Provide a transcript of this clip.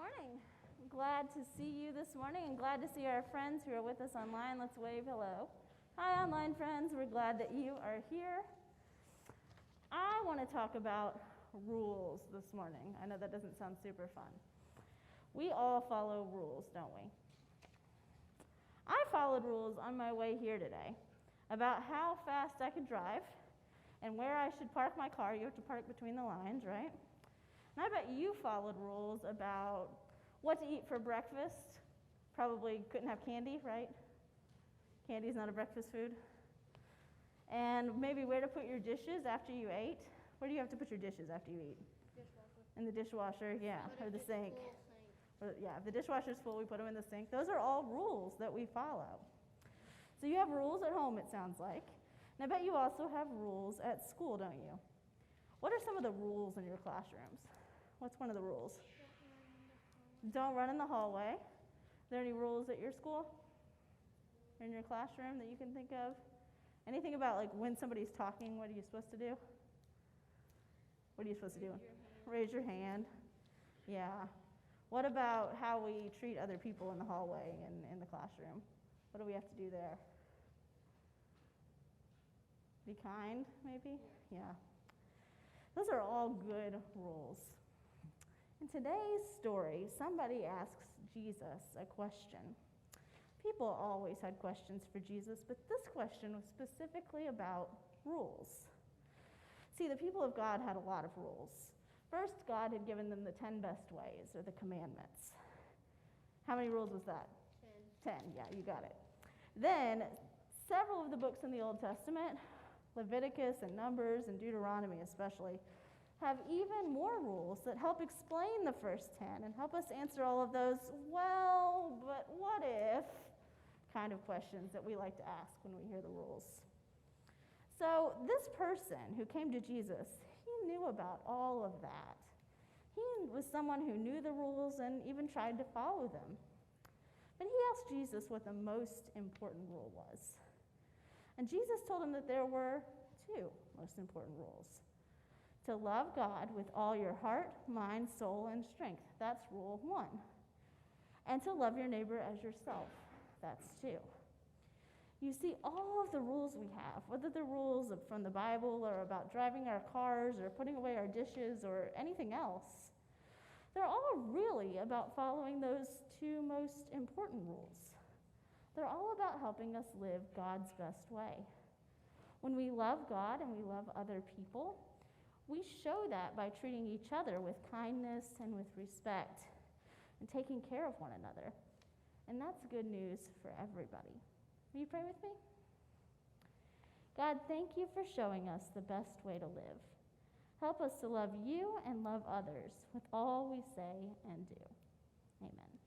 morning. I'm glad to see you this morning and glad to see our friends who are with us online. Let's wave hello. Hi, online friends. We're glad that you are here. I want to talk about rules this morning. I know that doesn't sound super fun. We all follow rules, don't we? I followed rules on my way here today about how fast I could drive and where I should park my car. You have to park between the lines, right? And I bet you followed rules about what to eat for breakfast. Probably couldn't have candy, right? Candy's not a breakfast food. And maybe where to put your dishes after you ate. Where do you have to put your dishes after you eat? Dishwasher. In the dishwasher, yeah, or the sink. Full sink. Yeah, if the dishwasher's full, we put them in the sink. Those are all rules that we follow. So you have rules at home, it sounds like. And I bet you also have rules at school, don't you? What are some of the rules in your classrooms? What's one of the rules? Don't run in the hallway. Are there any rules at your school? Or in your classroom that you can think of? Anything about like when somebody's talking, what are you supposed to do? What are you supposed to do? Raise your hand. Yeah. What about how we treat other people in the hallway and in the classroom? What do we have to do there? Be kind, maybe? Yeah. Those are all good rules. In today's story, somebody asks Jesus a question. People always had questions for Jesus, but this question was specifically about rules. See, the people of God had a lot of rules. First, God had given them the 10 best ways, or the commandments. How many rules was that? 10, yeah, you got it. Then, several of the books in the Old Testament, Leviticus and Numbers and Deuteronomy especially, have even more rules that help explain the first 10 and help us answer all of those, well, but what if, kind of questions that we like to ask when we hear the rules. So this person who came to Jesus, he knew about all of that. He was someone who knew the rules and even tried to follow them. But he asked Jesus what the most important rule was. And Jesus told him that there were two most important rules. To love God with all your heart, mind, soul, and strength. That's rule 1. And to love your neighbor as yourself. That's 2. You see, all of the rules we have, whether the rules from the Bible or about driving our cars or putting away our dishes or anything else, they're all really about following those 2 most important rules. They're all about helping us live God's best way. When we love God and we love other people, we show that by treating each other with kindness and with respect and taking care of one another. And that's good news for everybody. Will you pray with me? God, thank you for showing us the best way to live. Help us to love you and love others with all we say and do. Amen.